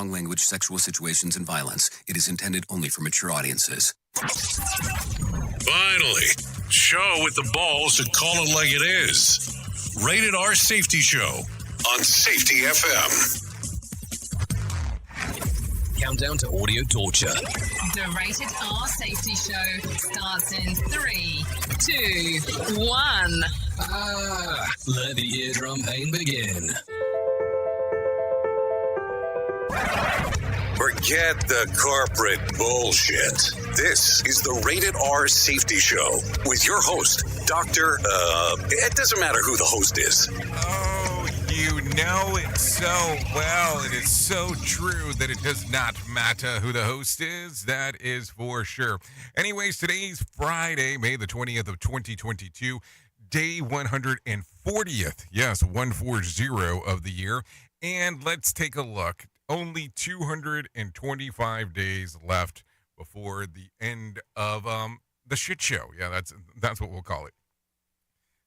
strong language, sexual situations, and violence. It is intended only for mature audiences. Finally, show with the balls to call it like it is. Rated R Safety Show on Safety FM. Countdown to audio torture. The Rated R Safety Show starts in 3, 2, 1. Let the eardrum pain begin. Forget the corporate bullshit. This is the Rated R Safety Show with your host, Dr. It doesn't matter who the host is. Oh, you know it so well. It is so true that it does not matter who the host is. That is for sure. Anyways, today's Friday, May the 20th of 2022, day 140th. Yes, 140 of the year. And let's take a look. Only 225 days left before the end of the shit show. Yeah, that's what we'll call it.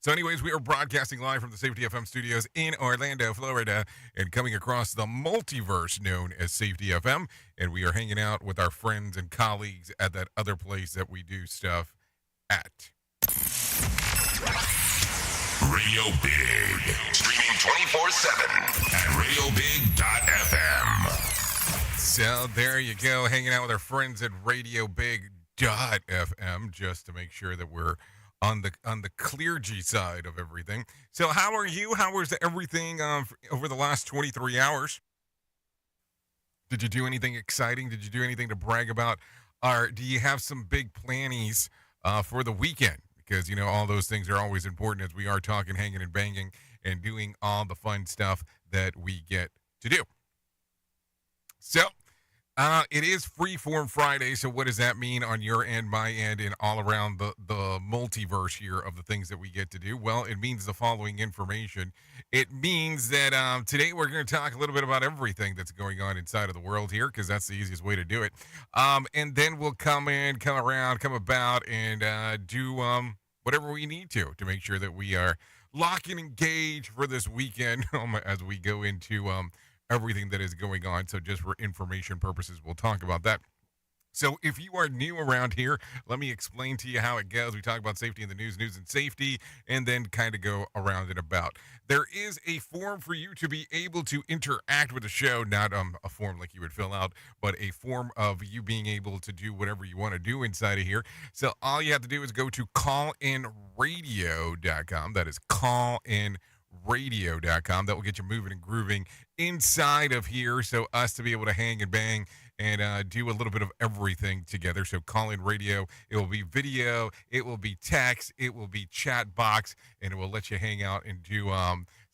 So anyways, we are broadcasting live from the Safety FM studios in Orlando, Florida, and coming across the multiverse known as Safety FM. And we are hanging out with our friends and colleagues at that other place that we do stuff at. Radio Big. Streaming 24/7 at RadioBig.fm. So there you go, hanging out with our friends at RadioBig.fm, just to make sure that we're on the clear-G side of everything. So how are you? How was everything over the last 23 hours? Did you do anything exciting? Did you do anything to brag about? Or do you have some big plannies for the weekend? Because, you know, all those things are always important as we are talking, hanging, and banging, and doing all the fun stuff that we get to do. So, it is Freeform Friday, so what does that mean on your end, my end, and all around the multiverse here of the things that we get to do? Well, it means the following information. It means that today we're going to talk a little bit about everything that's going on inside of the world here, because that's the easiest way to do it. And then we'll come about, and do whatever we need to make sure that we are lock and engage for this weekend as we go into everything that is going on. So just for information purposes, we'll talk about that. So if you are new around here, let me explain to you how it goes. We talk about safety in the news and safety, and then kind of go around and about. There is a form for you to be able to interact with the show, not a form like you would fill out, but a form of you being able to do whatever you want to do inside of here. So all you have to do is go to callinradio.com. That is callinradio.com. That will get you moving and grooving inside of here, so us to be able to hang and bang and do a little bit of everything together. So call in radio, it will be video, it will be text, it will be chat box, and it will let you hang out and do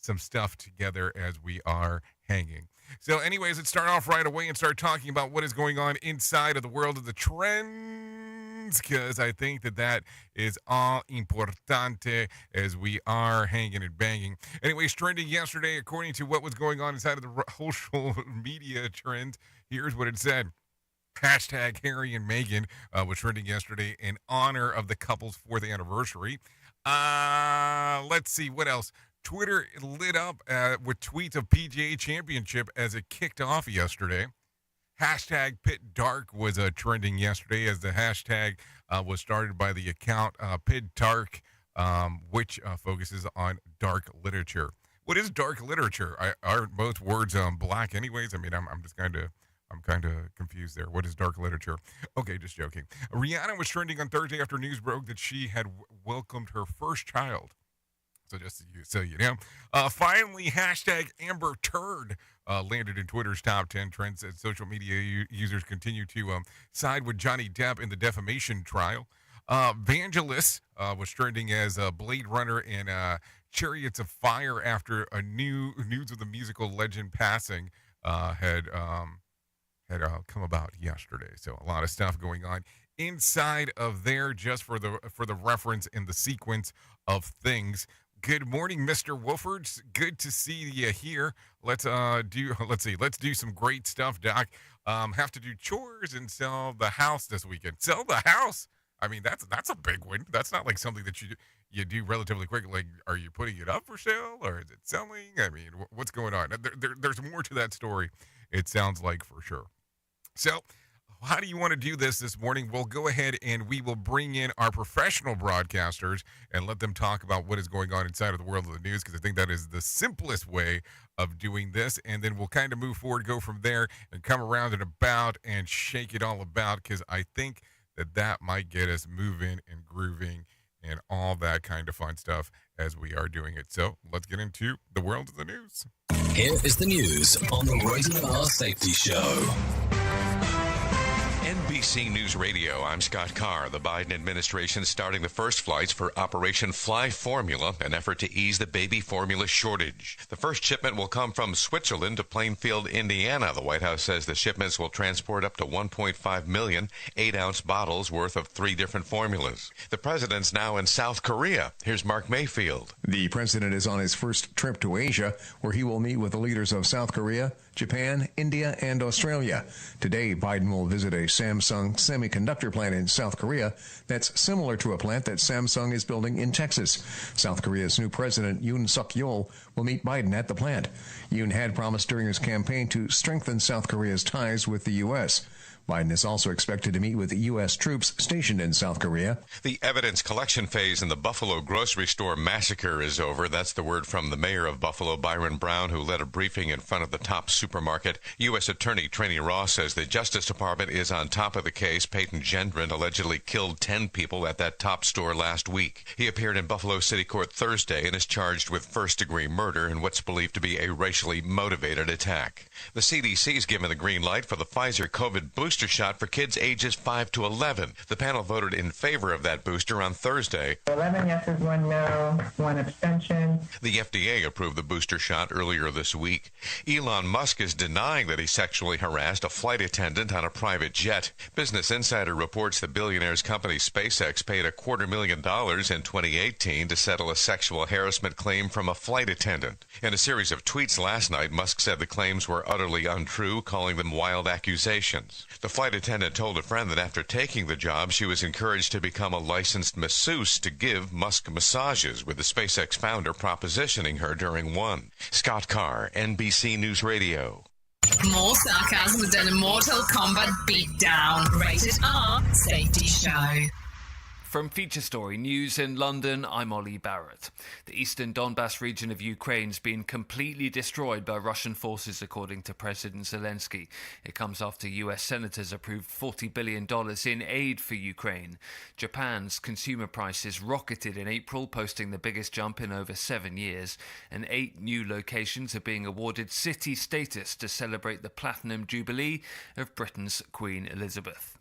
some stuff together as we are hanging. So anyways, let's start off right away and start talking about what is going on inside of the world of the trends, because I think that is all importante as we are hanging and banging. Anyways, trending yesterday, according to what was going on inside of the social media trend, here's what it said. Hashtag Harry and Meghan was trending yesterday in honor of the couple's 4th anniversary. Let's see, what else? Twitter lit up with tweets of PGA Championship as it kicked off yesterday. Hashtag Pit Dark was trending yesterday as the hashtag was started by the account Pit Dark, which focuses on dark literature. What is dark literature? Aren't both words black anyways? I mean, I'm kind of confused there. What is dark literature? Okay, just joking. Rihanna was trending on Thursday after news broke that she had welcomed her first child. So just so you know. Finally, hashtag Amber Turd landed in Twitter's top 10 trends as social media users continue to side with Johnny Depp in the defamation trial. Vangelis was trending as Blade Runner and Chariots of Fire after a news of the musical legend passing had come about yesterday. So a lot of stuff going on inside of there, just for the reference in the sequence of things. Good morning, Mr. Wolfords. Good to see you here. Let's do some great stuff, Doc. Have to do chores and sell the house this weekend. Sell the house. I mean, that's a big one. That's not like something that you do relatively quick. Like, are you putting it up for sale or is it selling? I mean, what's going on? There's more to that story It sounds like for sure. So, how do you want to do this morning? We'll go ahead and we will bring in our professional broadcasters and let them talk about what is going on inside of the world of the news, because I think that is the simplest way of doing this. And then we'll kind of move forward, go from there, and come around and about and shake it all about, because I think that might get us moving and grooving and all that kind of fun stuff as we are doing it. So let's get into the world of the news. Here is the news on the Rated R Safety Show. NBC News Radio, I'm Scott Carr. The Biden administration starting the first flights for Operation Fly Formula, an effort to ease the baby formula shortage. The first shipment will come from Switzerland to Plainfield, Indiana. The White House says the shipments will transport up to 1.5 million 8-ounce bottles worth of 3 different formulas. The president's now in South Korea. Here's Mark Mayfield. The president is on his first trip to Asia, where he will meet with the leaders of South Korea, Japan, India, and Australia. Today, Biden will visit a Samsung semiconductor plant in South Korea that's similar to a plant that Samsung is building in Texas. South Korea's new president, Yoon Suk-yeol, will meet Biden at the plant. Yoon had promised during his campaign to strengthen South Korea's ties with the U.S. Biden is also expected to meet with U.S. troops stationed in South Korea. The evidence collection phase in the Buffalo grocery store massacre is over. That's the word from the mayor of Buffalo, Byron Brown, who led a briefing in front of the Top supermarket. U.S. Attorney Trainee Ross says the Justice Department is on top of the case. Peyton Gendron allegedly killed 10 people at that Top store last week. He appeared in Buffalo City Court Thursday and is charged with first-degree murder in what's believed to be a racially motivated attack. The CDC's given the green light for the Pfizer COVID booster shot for kids ages 5 to 11. The panel voted in favor of that booster on Thursday. 11 yeses, 1 no, 1 abstention. The FDA approved the booster shot earlier this week. Elon Musk is denying that he sexually harassed a flight attendant on a private jet. Business Insider reports the billionaire's company SpaceX paid $250,000 in 2018 to settle a sexual harassment claim from a flight attendant. In a series of tweets last night, Musk said the claims were utterly untrue, calling them wild accusations. The flight attendant told a friend that after taking the job, she was encouraged to become a licensed masseuse to give Musk massages, with the SpaceX founder propositioning her during one. Scott Carr, NBC News Radio. More sarcasm than a Mortal Kombat beatdown. Rated R Safety Show. From Feature Story News in London, I'm Ollie Barrett. The eastern Donbas region of Ukraine has been completely destroyed by Russian forces, according to President Zelensky. It comes after US senators approved $40 billion in aid for Ukraine. Japan's consumer prices rocketed in April, posting the biggest jump in over 7 years, and 8 new locations are being awarded city status to celebrate the Platinum Jubilee of Britain's Queen Elizabeth.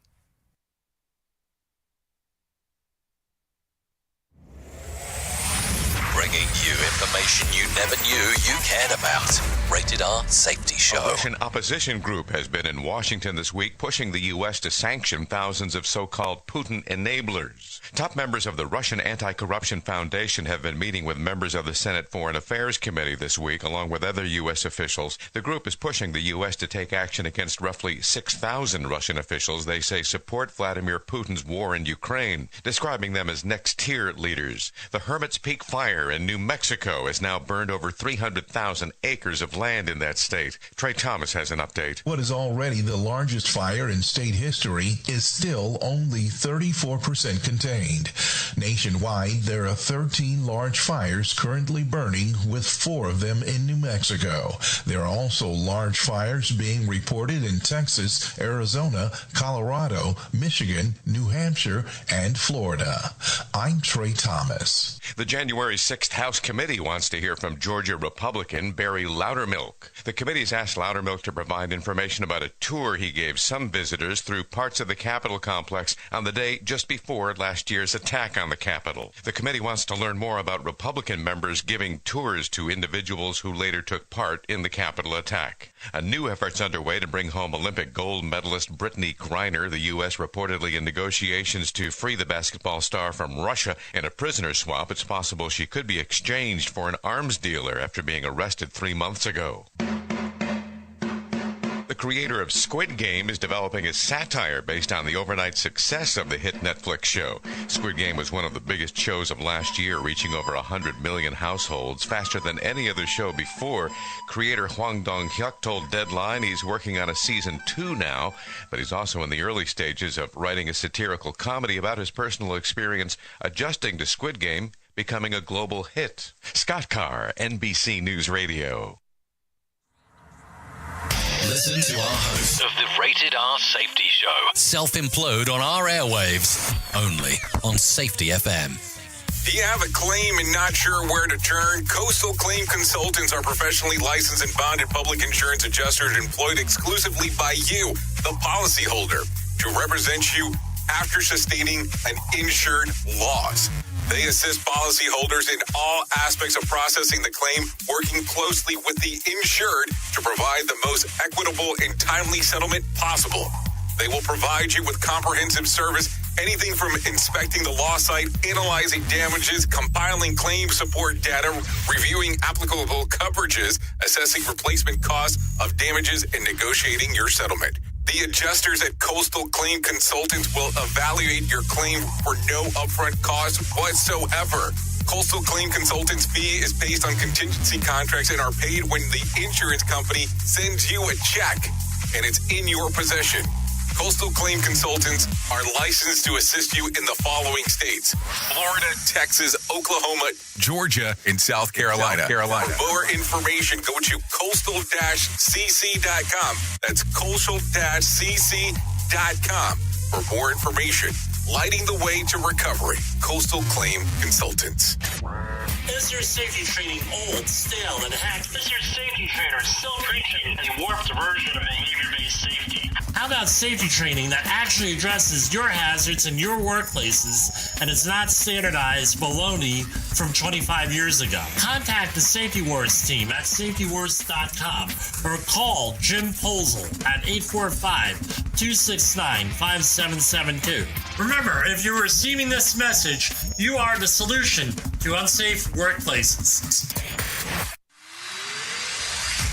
Bringing you information you never knew you cared about. Rated R Safety Show. A Russian opposition group has been in Washington this week pushing the U.S. to sanction thousands of so-called Putin enablers. Top members of the Russian Anti-Corruption Foundation have been meeting with members of the Senate Foreign Affairs Committee this week, along with other U.S. officials. The group is pushing the U.S. to take action against roughly 6,000 Russian officials they say support Vladimir Putin's war in Ukraine, describing them as next-tier leaders. The Hermit's Peak fire in New Mexico has now burned over 300,000 acres of land in that state. Trey Thomas has an update. What is already the largest fire in state history is still only 34% contained. Nationwide, there are 13 large fires currently burning, with 4 of them in New Mexico. There are also large fires being reported in Texas, Arizona, Colorado, Michigan, New Hampshire, and Florida. I'm Trey Thomas. The January 6th House Committee wants to hear from Georgia Republican Barry Loudermilk. The committee's asked Loudermilk to provide information about a tour he gave some visitors through parts of the Capitol complex on the day just before last year's attack on the Capitol. The committee wants to learn more about Republican members giving tours to individuals who later took part in the Capitol attack. A new effort's underway to bring home Olympic gold medalist Brittany Griner. The U.S. reportedly in negotiations to free the basketball star from Russia in a prisoner swap. It's possible she could be exchanged for an arms dealer after being arrested 3 months ago. The creator of Squid Game is developing a satire based on the overnight success of the hit Netflix show. Squid Game was one of the biggest shows of last year, reaching over 100 million households, faster than any other show before. Creator Hwang Dong-hyuk told Deadline he's working on a season 2 now, but he's also in the early stages of writing a satirical comedy about his personal experience adjusting to Squid Game becoming a global hit. Scott Carr, NBC News Radio. Listen to our host of the Rated R Safety Show self-implode on our airwaves, only on Safety FM. Do you have a claim and not sure where to turn? Coastal Claim Consultants are professionally licensed and bonded public insurance adjusters employed exclusively by you, the policyholder, to represent you after sustaining an insured loss. They assist policyholders in all aspects of processing the claim, working closely with the insured to provide the most equitable and timely settlement possible. They will provide you with comprehensive service, anything from inspecting the loss site, analyzing damages, compiling claim support data, reviewing applicable coverages, assessing replacement costs of damages, and negotiating your settlement. The adjusters at Coastal Claim Consultants will evaluate your claim for no upfront cost whatsoever. Coastal Claim Consultants' fee is based on contingency contracts and are paid when the insurance company sends you a check and it's in your possession. Coastal Claim Consultants are licensed to assist you in the following states: Florida, Texas, Oklahoma, Georgia, and South Carolina. For more information, go to coastal-cc.com. That's coastal-cc.com. For more information, lighting the way to recovery. Coastal Claim Consultants. Is your safety training old, stale, and hacked? Is your safety trainer still preaching a warped version of behavior-based safety? How about safety training that actually addresses your hazards in your workplaces and is not standardized baloney from 25 years ago? Contact the Safety Wars team at safetywars.com or call Jim Posel at 845-269-5772. Remember, if you're receiving this message, you are the solution to unsafe workplaces.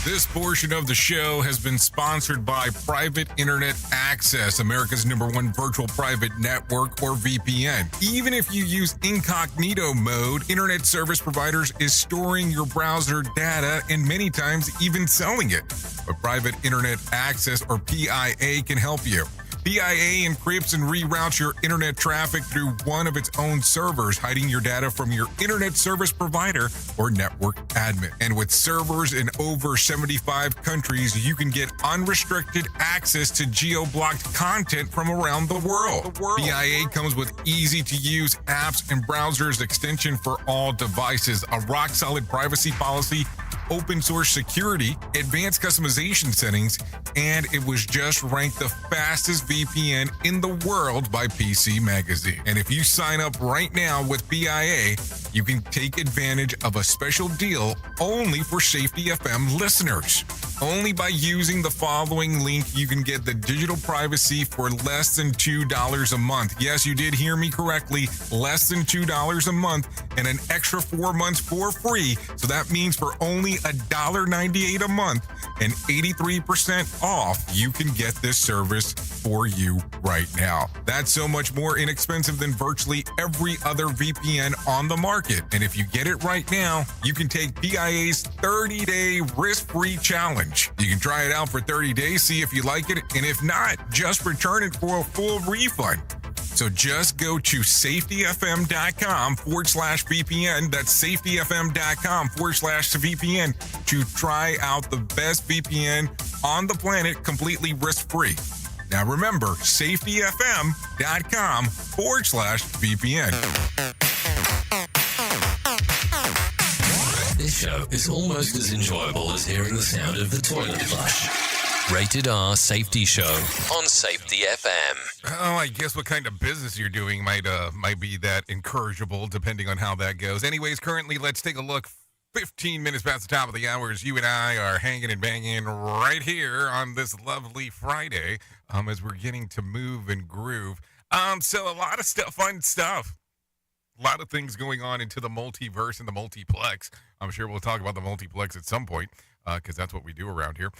This portion of the show has been sponsored by Private Internet Access, America's #1 virtual private network, or VPN. Even if you use incognito mode, internet service providers is storing your browser data and many times even selling it. But Private Internet Access, or PIA, can help you. PIA encrypts and reroutes your internet traffic through one of its own servers, hiding your data from your internet service provider or network admin. And with servers in over 75 countries, you can get unrestricted access to geo-blocked content from around the world. PIA comes with easy-to-use apps and browsers extension for all devices, a rock-solid privacy policy, open source security, advanced customization settings, and it was just ranked the fastest VPN in the world by PC Magazine. And if you sign up right now with PIA, you can take advantage of a special deal only for Safety FM listeners. Only by using the following link, you can get the digital privacy for less than $2 a month. Yes, you did hear me correctly, less than $2 a month, and an extra 4 months for free. So that means for only $1.98 a month and 83% off, you can get this service for you right now. That's so much more inexpensive than virtually every other VPN on the market. And if you get it right now, you can take PIA's 30-day risk-free challenge. You can try it out for 30 days, see if you like it, and if not, just return it for a full refund. So just go to safetyfm.com/VPN. That's safetyfm.com/VPN to try out the best VPN on the planet completely risk-free. Now remember, safetyfm.com/VPN. This show is almost as enjoyable as hearing the sound of the toilet flush. Rated R Safety Show on Safety FM. Oh, I guess what kind of business you're doing might be that encourageable, depending on how that goes. Anyways, currently, let's take a look. 15 minutes past the top of the hour as you and I are hanging and banging right here on this lovely Friday as we're getting to move and groove. So a lot of stuff, fun stuff. A lot of things going on into the multiverse and the multiplex. I'm sure we'll talk about the multiplex at some point. because that's what we do around here.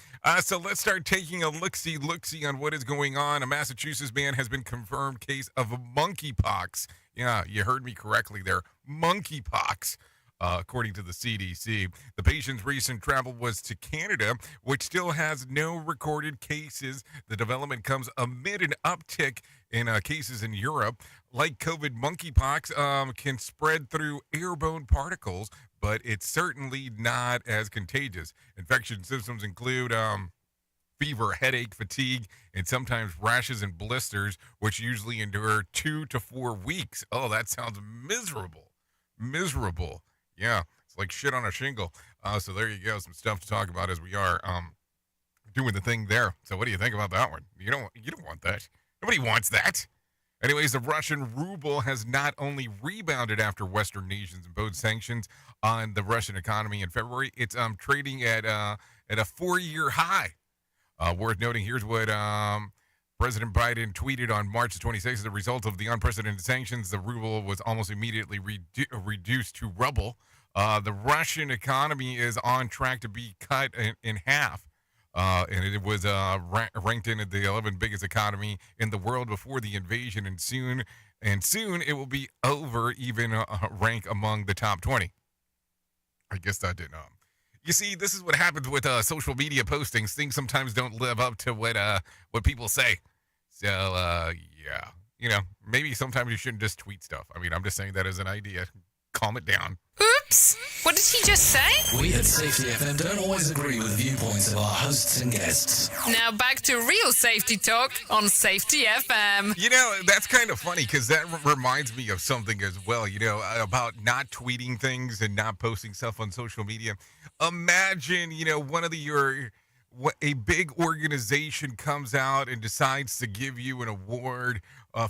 So let's start taking a look-see on what is going on. A Massachusetts man has been confirmed case of monkeypox. Yeah, you heard me correctly there. Monkeypox. According to the CDC, the patient's recent travel was to Canada, which still has no recorded cases. The development comes amid an uptick in cases in Europe. Like COVID, monkeypox can spread through airborne particles, but it's certainly not as contagious. Infection symptoms include fever, headache, fatigue, and sometimes rashes and blisters, which usually endure 2 to 4 weeks. Oh, that sounds miserable. Miserable. Yeah, it's like shit on a shingle. So there you go, some stuff to talk about as we are doing the thing there. So what do you think about that one? You don't want that. Nobody wants that. Anyways, the Russian ruble has not only rebounded after Western nations imposed sanctions on the Russian economy in February, it's trading at a 4-year high. Worth noting, here's what President Biden tweeted on March the 26th. As a result of the unprecedented sanctions, the ruble was almost immediately reduced to rubble. The Russian economy is on track to be cut in half. And it was ranked in the 11th biggest economy in the world before the invasion, and soon it will be over even rank among the top 20. I guess that didn't. You see, this is what happens with social media postings. Things sometimes don't live up to what people say. So yeah, maybe sometimes you shouldn't just tweet stuff. I mean, I'm just saying that as an idea. Calm it down. Oops! What did he just say? We at Safety FM don't always agree with the viewpoints of our hosts and guests. Now back to real safety talk on Safety FM. That's kind of funny because that reminds me of something as well, about not tweeting things and not posting stuff on social media. Imagine, one of a big organization comes out and decides to give you an award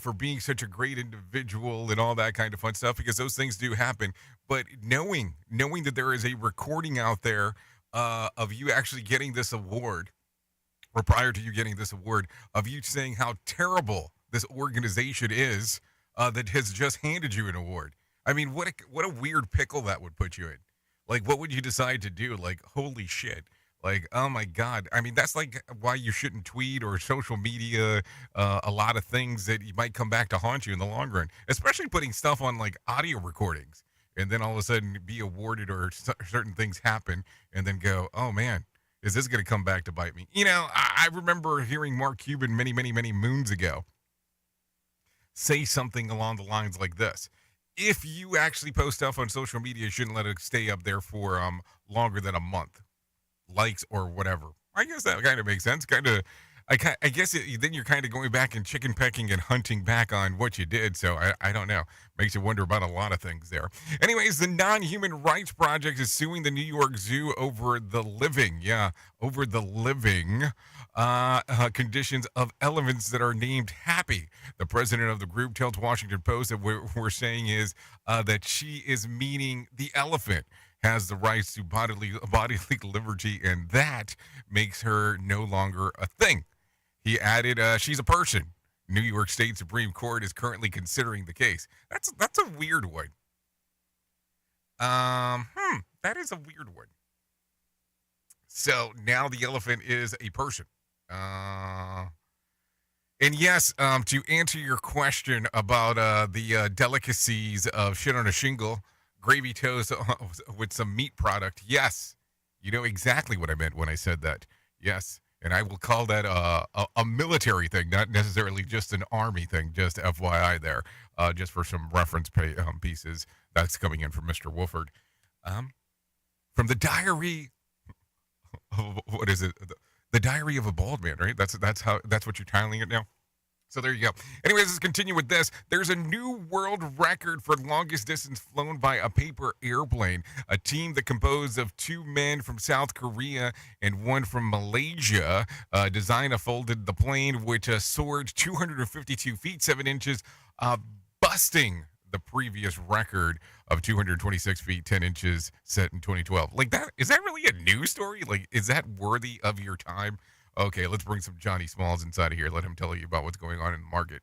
for being such a great individual and all that kind of fun stuff, because those things do happen. But knowing that there is a recording out there of you actually getting this award, or prior to you getting this award, of you saying how terrible this organization is that has just handed you an award. I mean, what a weird pickle that would put you in. Like, what would you decide to do? Like, holy shit. Like, oh my God. I mean, that's like why you shouldn't tweet or social media a lot of things that you might come back to haunt you in the long run, especially putting stuff on like audio recordings and then all of a sudden be awarded or certain things happen and then go, oh man, is this going to come back to bite me? I remember hearing Mark Cuban many, many, many moons ago say something along the lines like this. If you actually post stuff on social media, you shouldn't let it stay up there for longer than a month. Likes or whatever. I guess that kind of makes sense. I guess then you're kind of going back and chicken pecking and hunting back on what you did. So I don't know. Makes you wonder about a lot of things there. Anyways, the Non-Human Rights Project is suing the New York Zoo over the living conditions of elephants that are named Happy. The president of the group tells Washington Post that what we're saying is that she is meaning the elephant has the rights to bodily liberty, and that makes her no longer a thing. He added, she's a person. New York State Supreme Court is currently considering the case. That's a weird one. That is a weird one. So now the elephant is a person. And yes, to answer your question about the delicacies of shit on a shingle, gravy toast with some meat product. Yes, you know exactly what I meant when I said that. Yes, and I will call that a military thing, not necessarily just an army thing, just FYI there, just for some reference pieces. That's coming in from Mr. Wolford. From the diary, what is it? The diary of a bald man, right? That's what you're titling it now? So there you go. Anyways, let's continue with this. There's a new world record for longest distance flown by a paper airplane. A team that composed of 2 men from South Korea and 1 from Malaysia designed and folded the plane, which soared 252 feet, 7 inches, busting the previous record of 226 feet, 10 inches set in 2012. Like that, is that really a news story? Like, is that worthy of your time? Okay, let's bring some Johnny Smalls inside of here. Let him tell you about what's going on in the market.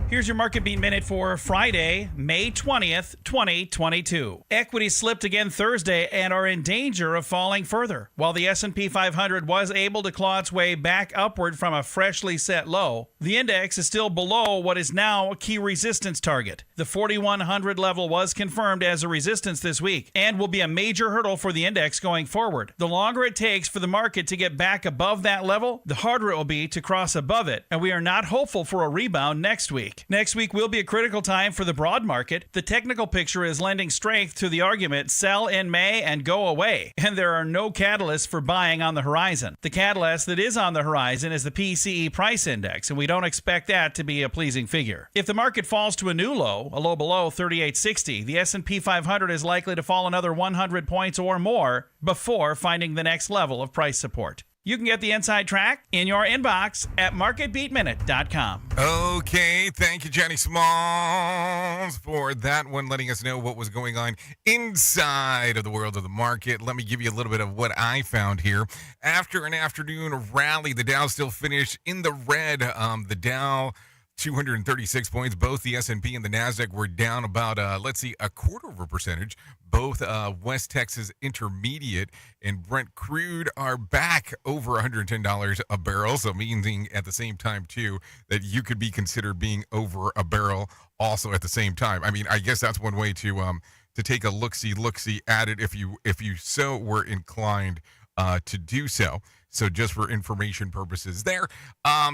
Here's your Market Beat Minute for Friday, May 20th, 2022. Equities slipped again Thursday and are in danger of falling further. While the S&P 500 was able to claw its way back upward from a freshly set low, the index is still below what is now a key resistance target. The 4,100 level was confirmed as a resistance this week and will be a major hurdle for the index going forward. The longer it takes for the market to get back above that level, the harder it will be to cross above it, and we are not hopeful for a rebound next week. Next week will be a critical time for the broad market. The technical picture is lending strength to the argument sell in May and go away, and there are no catalysts for buying on the horizon. The catalyst that is on the horizon is the PCE price index, and we don't expect that to be a pleasing figure. If the market falls to a new low, a low below 3860, the S&P 500 is likely to fall another 100 points or more before finding the next level of price support. You can get the inside track in your inbox at marketbeatminute.com. Okay, thank you, Jenny Smalls, for that one, letting us know what was going on inside of the world of the market. Let me give you a little bit of what I found here. After an afternoon rally, the Dow still finished in the red. The Dow 236 points. Both the S&P and the NASDAQ were down about, a quarter of a percentage. Both West Texas Intermediate and Brent crude are back over $110 a barrel. So meaning at the same time, too, that you could be considered being over a barrel also at the same time. I mean, I guess that's one way to take a look-see at it if you so were inclined to do so. So just for information purposes there.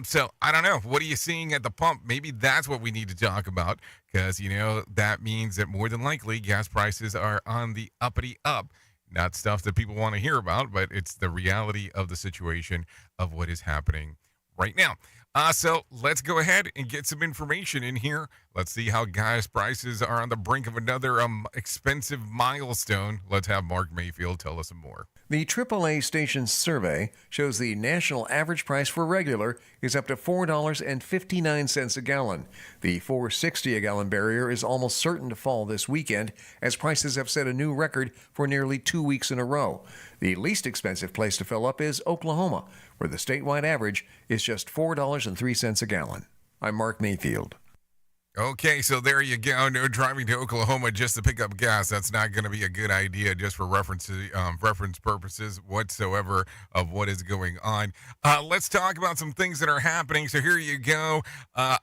So I don't know. What are you seeing at the pump? Maybe that's what we need to talk about because, that means that more than likely gas prices are on the uppity up. Not stuff that people want to hear about, but it's the reality of the situation of what is happening right now. So let's go ahead and get some information in here. Let's see how gas prices are on the brink of another expensive milestone. Let's have Mark Mayfield tell us some more. The AAA Stations survey shows the national average price for regular is up to $4.59 a gallon. The $4.60 a gallon barrier is almost certain to fall this weekend, as prices have set a new record for nearly 2 weeks in a row. The least expensive place to fill up is Oklahoma, where the statewide average is just $4.03 a gallon. I'm Mark Mayfield. Okay, so there you go. No driving to Oklahoma just to pick up gas. That's not going to be a good idea just for reference purposes whatsoever of what is going on. Let's talk about some things that are happening. So here you go.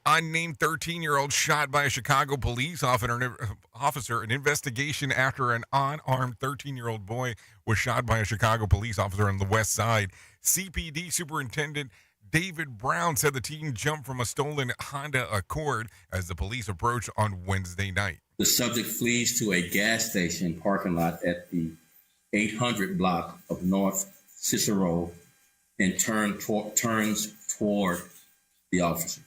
Unnamed 13-year-old shot by a Chicago police officer. An investigation after an unarmed 13-year-old boy was shot by a Chicago police officer on the west side. CPD Superintendent David Brown said the teen jumped from a stolen Honda Accord as the police approached on Wednesday night. The subject flees to a gas station parking lot at the 800 block of North Cicero and turns toward the officer.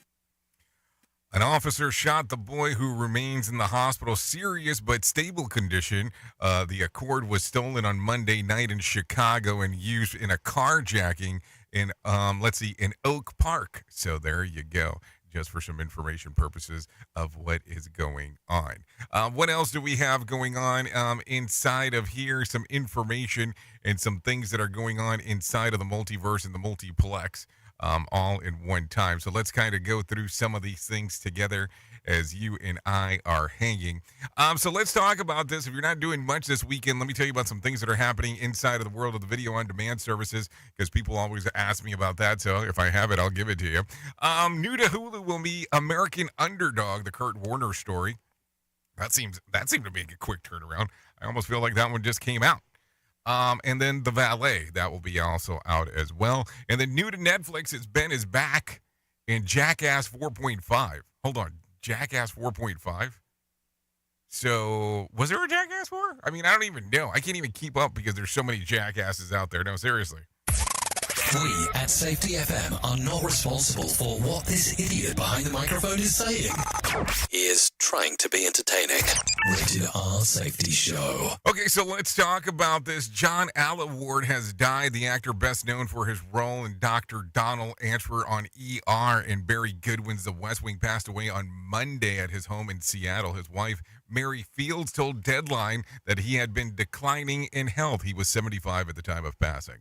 An officer shot the boy, who remains in the hospital, serious but stable condition. The Accord was stolen on Monday night in Chicago and used in a carjacking in Oak Park. So there you go, just for some information purposes of what is going on. What else do we have going on inside of here? Some information and some things that are going on inside of the multiverse and the multiplex all in one time. So let's kind of go through some of these things together as you and I are hanging. So let's talk about this. If you're not doing much this weekend, let me tell you about some things that are happening inside of the world of the video on demand services, because people always ask me about that. So if I have it, I'll give it to you. New to Hulu will be American Underdog, the Kurt Warner story. That seemed to be a quick turnaround. I almost feel like that one just came out. And then The Valet, that will be also out as well. And then new to Netflix is Ben is back in Jackass 4.5. Hold on, Jackass 4.5? So, was there a Jackass 4? I mean, I don't even know. I can't even keep up because there's so many jackasses out there. No, seriously. We at Safety FM are not responsible for what this idiot behind the microphone is saying. He is trying to be entertaining. Rated R Safety Show. Okay, so let's talk about this. John Allaward has died. The actor best known for his role in Dr. Donald Answer on ER and Barry Goodwin's The West Wing passed away on Monday at his home in Seattle. His wife, Mary Fields, told Deadline that he had been declining in health. He was 75 at the time of passing.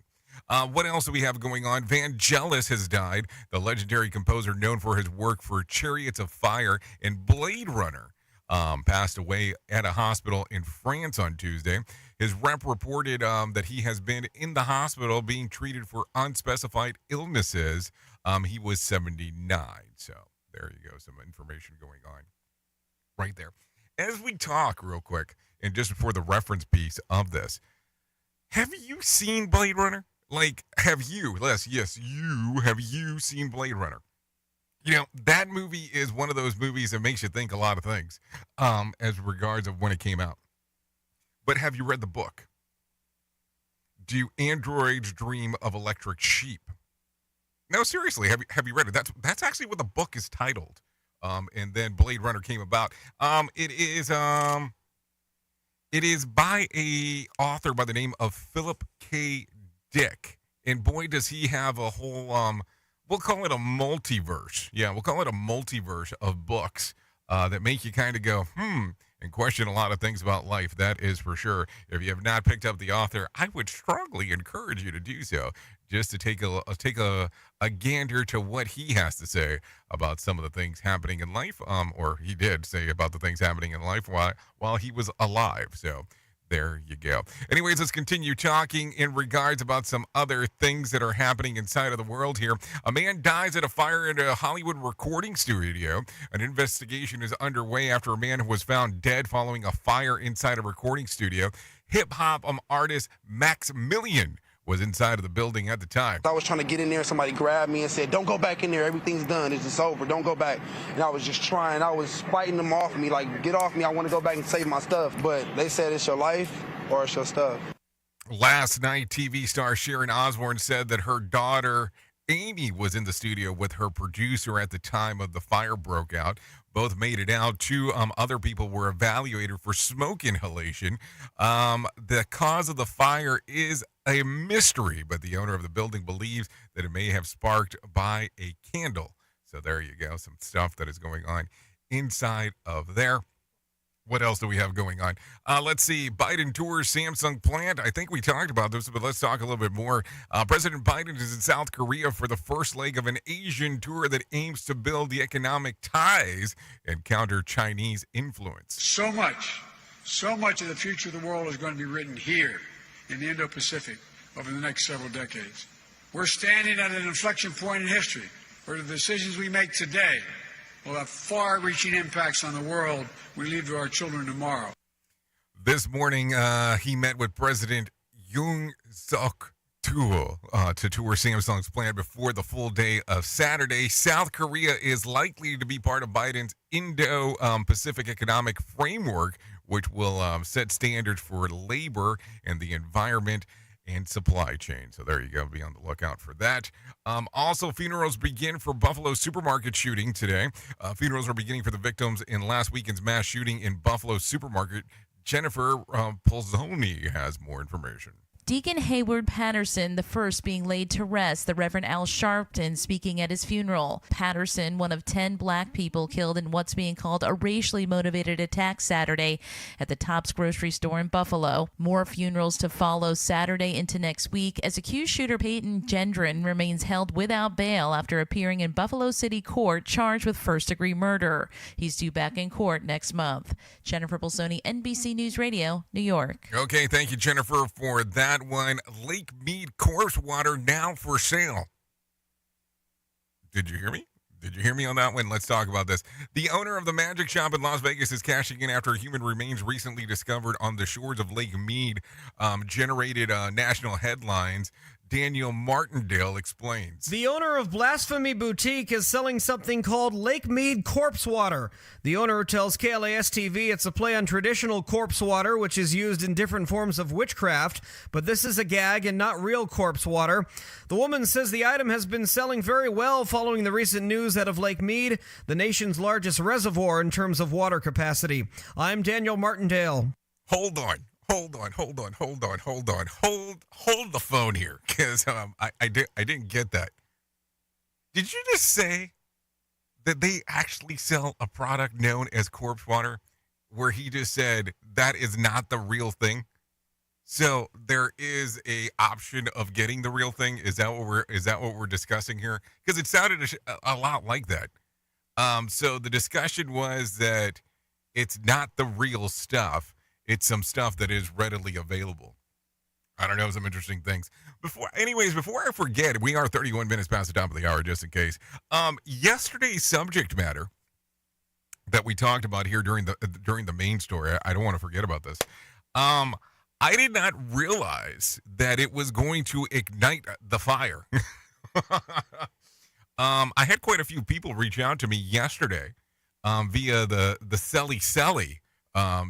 What else do we have going on? Vangelis has died. The legendary composer known for his work for Chariots of Fire and Blade Runner passed away at a hospital in France on Tuesday. His rep reported that he has been in the hospital being treated for unspecified illnesses. He was 79. So there you go. Some information going on right there. As we talk real quick, and just before the reference piece of this, have you seen Blade Runner? Like, have you, Les, yes, have you seen Blade Runner? You know, that movie is one of those movies that makes you think a lot of things as regards of when it came out. But have you read the book? Do androids dream of electric sheep? No, seriously, have you read it? That's actually what the book is titled. And then Blade Runner came about. It is by a author by the name of Philip K. Dick. And boy, does he have a whole, we'll call it a multiverse. Yeah, we'll call it a multiverse of books that make you kind of go, and question a lot of things about life. That is for sure. If you have not picked up the author, I would strongly encourage you to do so, just to take a gander to what he has to say about some of the things happening in life, or he did say about the things happening in life while he was alive. So there you go. Anyways, let's continue talking in regards about some other things that are happening inside of the world here. A man dies at a fire at a Hollywood recording studio. An investigation is underway after a man was found dead following a fire inside a recording studio. Hip-hop artist Maximilian was inside of the building at the time. I was trying to get in there, somebody grabbed me and said, "Don't go back in there, everything's done, it's just over, don't go back." And I was just trying, I was fighting them off me, like, get off me, I want to go back and save my stuff. But they said it's your life or it's your stuff. Last night, TV star Sharon Osbourne said that her daughter Amy was in the studio with her producer at the time of the fire broke out. Both made it out. Two other people were evaluated for smoke inhalation. The cause of the fire is a mystery, but the owner of the building believes that it may have sparked by a candle. So there you go. Some stuff that is going on inside of there. What else do we have going on? Let's see. Biden tours Samsung plant. I think we talked about this, but let's talk a little bit more. President Biden is in South Korea for the first leg of an Asian tour that aims to build the economic ties and counter Chinese influence. So much of the future of the world is going to be written here in the Indo-Pacific over the next several decades. We're standing at an inflection point in history where the decisions we make today will have far-reaching impacts on the world we leave to our children tomorrow. This morning, he met with President Yoon Suk Yeol to tour Samsung's plant before the full day of Saturday. South Korea is likely to be part of Biden's Indo-Pacific Economic Framework, which will set standards for labor and the environment and supply chain. So there you go. Be on the lookout for that. Also, funerals begin for Buffalo supermarket shooting today. Funerals are beginning for the victims in last weekend's mass shooting in Buffalo supermarket. Jennifer Polzoni has more information. Deacon Hayward Patterson, the first being laid to rest, the Reverend Al Sharpton speaking at his funeral. Patterson, one of 10 black people killed in what's being called a racially motivated attack Saturday at the Tops grocery store in Buffalo. More funerals to follow Saturday into next week as accused shooter Peyton Gendron remains held without bail after appearing in Buffalo City Court charged with first-degree murder. He's due back in court next month. Jennifer Bolsoni, NBC News Radio, New York. Okay, thank you, Jennifer, for that one. Lake Mead corpse water now for sale. Did you hear me? Did you hear me on that one? Let's talk about this. The owner of the Magic Shop in Las Vegas is cashing in after human remains recently discovered on the shores of Lake Mead generated national headlines. Daniel Martindale explains. The owner of Blasphemy Boutique is selling something called Lake Mead Corpse Water. The owner tells KLAS-TV it's a play on traditional corpse water, which is used in different forms of witchcraft, but this is a gag and not real corpse water. The woman says the item has been selling very well following the recent news out of Lake Mead, the nation's largest reservoir in terms of water capacity. I'm Daniel Martindale. Hold the phone here, because I didn't get that. Did you just say that they actually sell a product known as corpse water, where he just said that is not the real thing? So there is a option of getting the real thing. Is that what we're discussing here? Because it sounded a lot like that. So the discussion was that it's not the real stuff. It's some stuff that is readily available. I don't know, some interesting things. Before I forget, we are 31 minutes past the top of the hour, just in case. Yesterday's subject matter that we talked about here during the main story, I don't want to forget about this. I did not realize that it was going to ignite the fire. I had quite a few people reach out to me yesterday via the Selly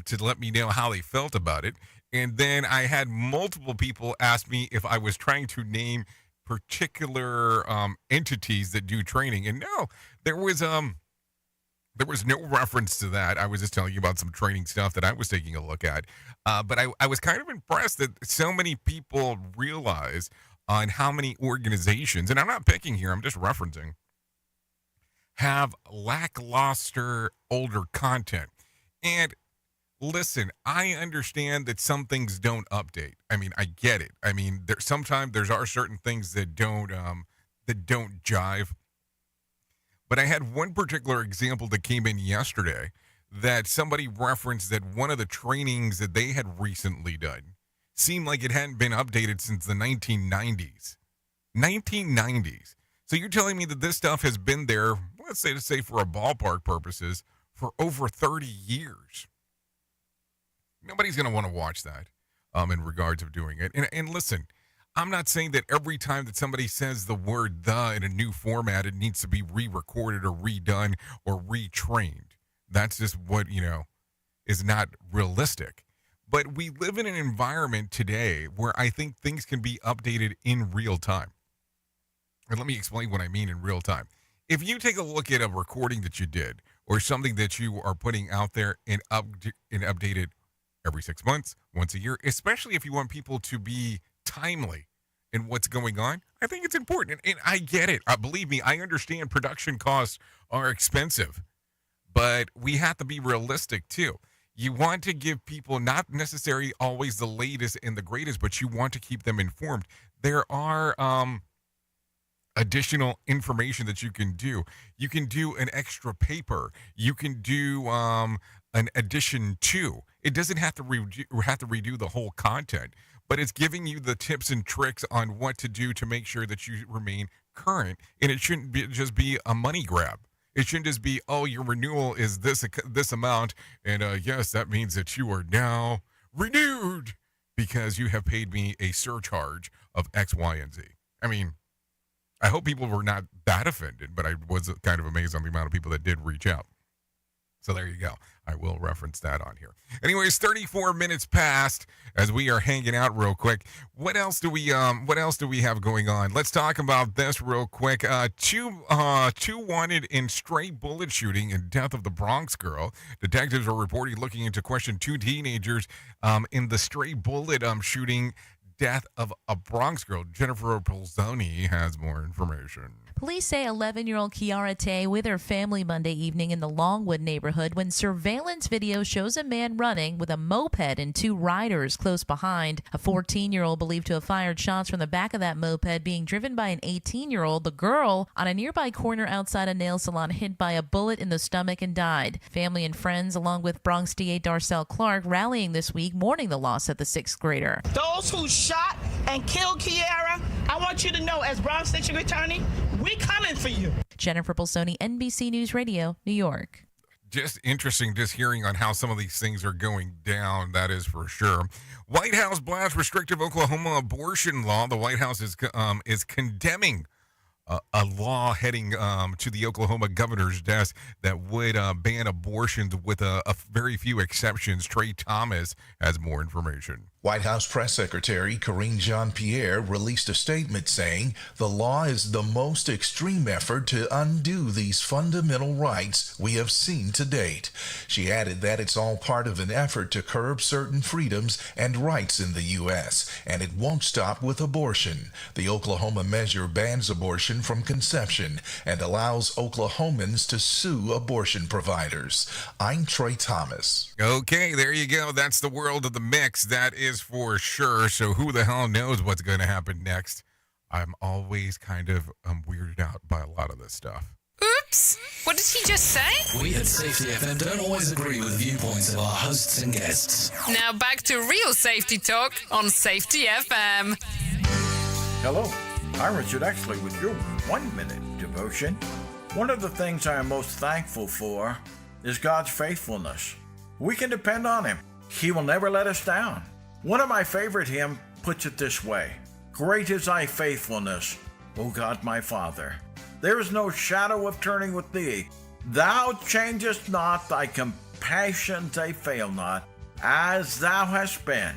to let me know how they felt about it. And then I had multiple people ask me if I was trying to name particular entities that do training. And no, there was no reference to that. I was just telling you about some training stuff that I was taking a look at. But I was kind of impressed that so many people realize on how many organizations, and I'm not picking here, I'm just referencing, have lackluster older content. And listen, I understand that some things don't update. I mean, I get it. I mean, sometimes there are certain things that don't jive. But I had one particular example that came in yesterday that somebody referenced that one of the trainings that they had recently done seemed like it hadn't been updated since the 1990s. 1990s. So you're telling me that this stuff has been there, let's say for a ballpark purposes, for over 30 years. Nobody's going to want to watch that in regards of doing it. And listen, I'm not saying that every time that somebody says the word "the" in a new format, it needs to be re-recorded or redone or retrained. That's just what, is not realistic. But we live in an environment today where I think things can be updated in real time. And let me explain what I mean in real time. If you take a look at a recording that you did or something that you are putting out there and update it every 6 months, once a year, especially if you want people to be timely in what's going on, I think it's important. And I get it. Believe me, I understand production costs are expensive, but we have to be realistic too. You want to give people not necessarily always the latest and the greatest, but you want to keep them informed. There are additional information that you can do. You can do an extra paper. You can do an addition to. It doesn't have to redo the whole content, but it's giving you the tips and tricks on what to do to make sure that you remain current. And it shouldn't just be a money grab. It shouldn't just be, oh, your renewal is this amount, and yes, that means that you are now renewed because you have paid me a surcharge of X, Y, and Z. I mean, I hope people were not that offended, but I was kind of amazed on the amount of people that did reach out. So there you go. I will reference that on here. Anyways, 34 minutes past as we are hanging out real quick. What else do we have going on? Let's talk about this real quick. Two wanted in stray bullet shooting and death of the Bronx girl. Detectives are reportedly looking into question two teenagers in the stray bullet shooting death of a Bronx girl. Jennifer Polzoni has more information. Police say 11-year-old Kiara Tay with her family Monday evening in the Longwood neighborhood when surveillance video shows a man running with a moped and two riders close behind. A 14-year-old believed to have fired shots from the back of that moped being driven by an 18-year-old. The girl on a nearby corner outside a nail salon hit by a bullet in the stomach and died. Family and friends, along with Bronx DA Darcel Clark, rallying this week mourning the loss of the sixth grader. Those who shot and killed Kiara, I want you to know, as Bronx District Attorney, we coming for you. Jennifer Polzoni, NBC News Radio, New York. Just interesting just hearing on how some of these things are going down, that is for sure. White House blasts restrictive Oklahoma abortion law. The White House is condemning a law heading to the Oklahoma governor's desk that would ban abortions with a very few exceptions. Trey Thomas has more information. White House Press Secretary Karine Jean-Pierre released a statement saying the law is the most extreme effort to undo these fundamental rights we have seen to date. She added that it's all part of an effort to curb certain freedoms and rights in the U.S., and it won't stop with abortion. The Oklahoma measure bans abortion abortion from conception and allows Oklahomans to sue abortion providers. I'm Trey Thomas. Okay, there you go. That's the world of the mix. That is for sure. So who the hell knows what's going to happen next? I'm always kind of weirded out by a lot of this stuff. Oops! What did he just say? We at Safety FM don't always agree with the viewpoints of our hosts and guests. Now back to real safety talk on Safety FM. Hello, I'm Richard Exley with your 1-minute devotion. One of the things I am most thankful for is God's faithfulness. We can depend on Him. He will never let us down. One of my favorite hymns puts it this way: Great is thy faithfulness, O God my Father. There is no shadow of turning with thee. Thou changest not, thy compassions they fail not. As thou hast been,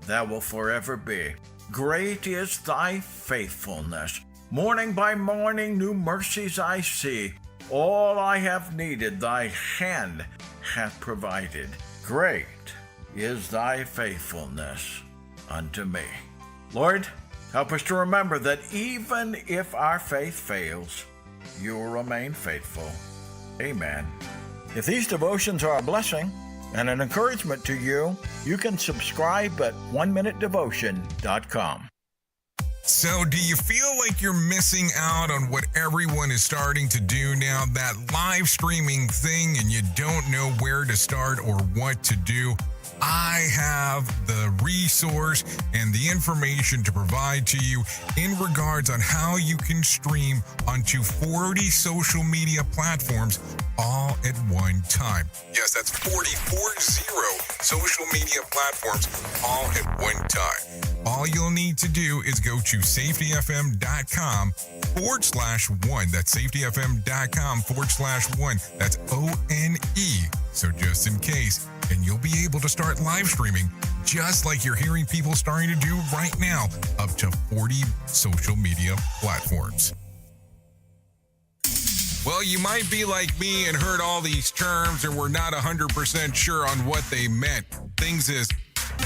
thou wilt forever be. Great is thy faithfulness. Morning by morning new mercies I see. All I have needed thy hand hath provided. Great is thy faithfulness unto me. Lord, help us to remember that even if our faith fails, you will remain faithful. Amen. If these devotions are a blessing and an encouragement to you, you can subscribe at oneminutedevotion.com. So do you feel like you're missing out on what everyone is starting to do now, that live streaming thing, and you don't know where to start or what to do? I have the resource and the information to provide to you in regards on how you can stream onto 40 social media platforms all at one time. Yes, that's 40 social media platforms all at one time. All you'll need to do is go to safetyfm.com/1. That's safetyfm.com/1. That's ONE. So just in case, and you'll be able to start live streaming just like you're hearing people starting to do right now, up to 40 social media platforms. Well, you might be like me and heard all these terms and were not 100% sure on what they meant. Things as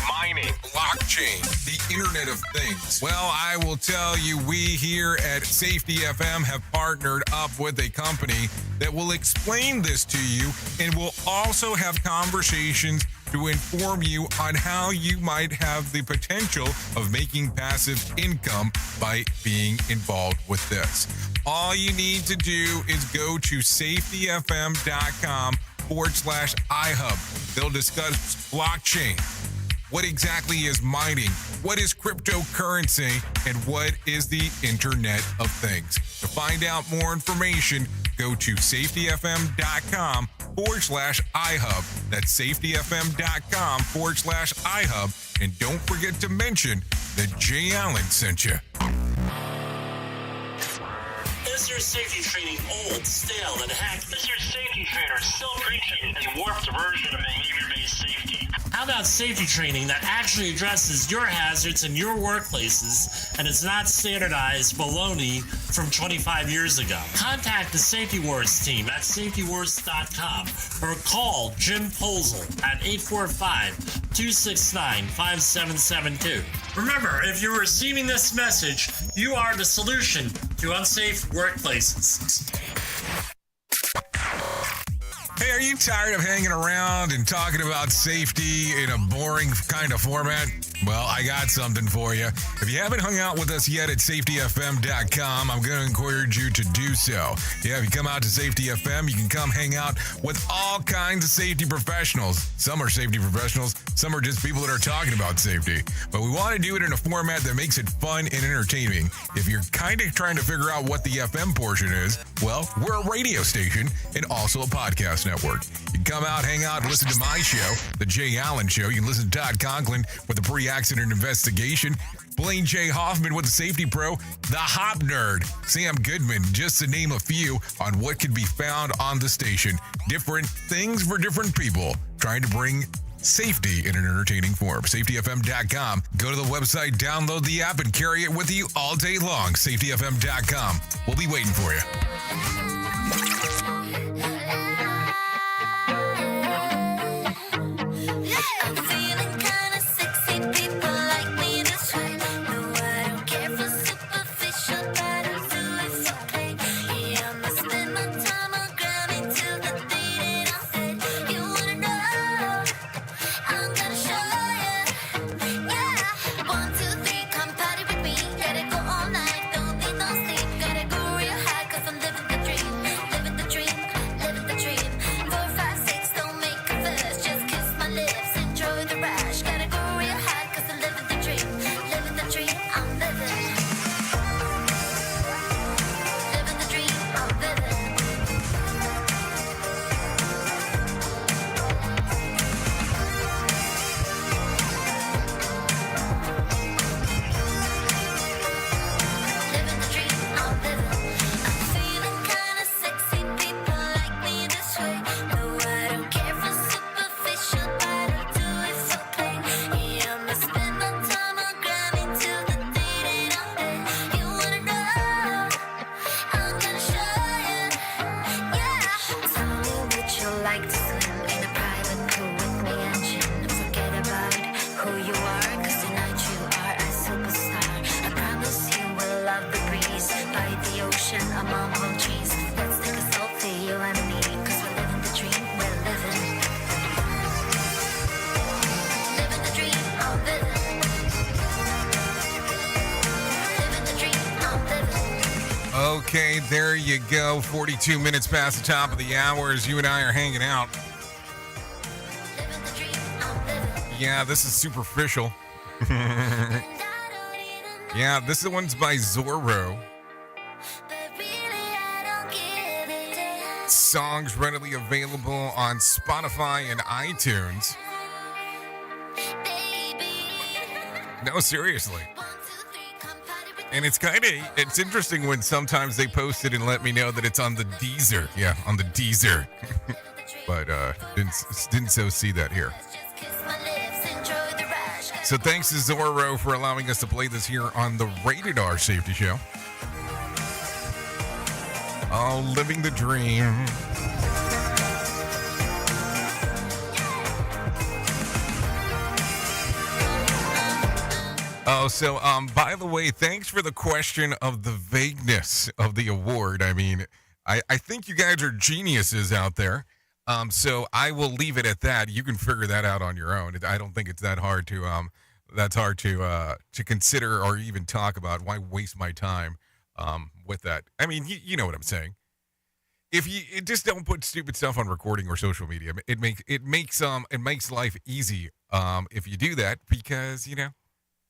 mining, blockchain, the Internet of Things. Well, I will tell you, we here at Safety FM have partnered up with a company that will explain this to you and will also have conversations to inform you on how you might have the potential of making passive income by being involved with this. All you need to do is go to safetyfm.com/iHub. They'll discuss blockchain. What exactly is mining? What is cryptocurrency? And what is the Internet of Things? To find out more information, go to safetyfm.com/iHub. That's safetyfm.com/iHub. And don't forget to mention that Jay Allen sent you. Is your safety training old, stale, and hacked? Is your safety trainer still preaching a warped version of behavior-based safety? How about safety training that actually addresses your hazards in your workplaces and is not standardized baloney from 25 years ago? Contact the Safety Wars team at safetywars.com or call Jim Posel at 845-269-5772. Remember, if you're receiving this message, you are the solution to unsafe workplaces. Hey, are you tired of hanging around and talking about safety in a boring kind of format? Well, I got something for you. If you haven't hung out with us yet at safetyfm.com, I'm going to encourage you to do so. Yeah, if you come out to Safety FM, you can come hang out with all kinds of safety professionals. Some are safety professionals, some are just people that are talking about safety. But we want to do it in a format that makes it fun and entertaining. If you're kind of trying to figure out what the FM portion is, well, we're a radio station and also a podcast network. You can come out, hang out, and listen to my show, The Jay Allen Show. You can listen to Todd Conklin with the pre-accident investigation, Blaine J. Hoffman with the Safety Pro, the Hop Nerd, Sam Goodman, just to name a few on what can be found on the station. Different things for different people, trying to bring safety in an entertaining form. SafetyFM.com. Go to the website, download the app, and carry it with you all day long. SafetyFM.com. We'll be waiting for you. Okay, there you go. 42 minutes past the top of the hour as you and I are hanging out. Yeah, this is superficial. Yeah, this one's by Zorro. Songs readily available on Spotify and iTunes. No, seriously. And it's interesting when sometimes they post it and let me know that it's on the Deezer. Yeah, on the Deezer. But didn't so see that here. So thanks to Zorro for allowing us to play this here on the Rated R Safety Show. Oh, living the dream. Oh, so by the way, thanks for the question of the vagueness of the award. I mean, I think you guys are geniuses out there. So I will leave it at that. You can figure that out on your own. I don't think it's that hard to consider or even talk about. Why waste my time with that? I mean, you know what I'm saying. If you just don't put stupid stuff on recording or social media, it makes life easy if you do that, because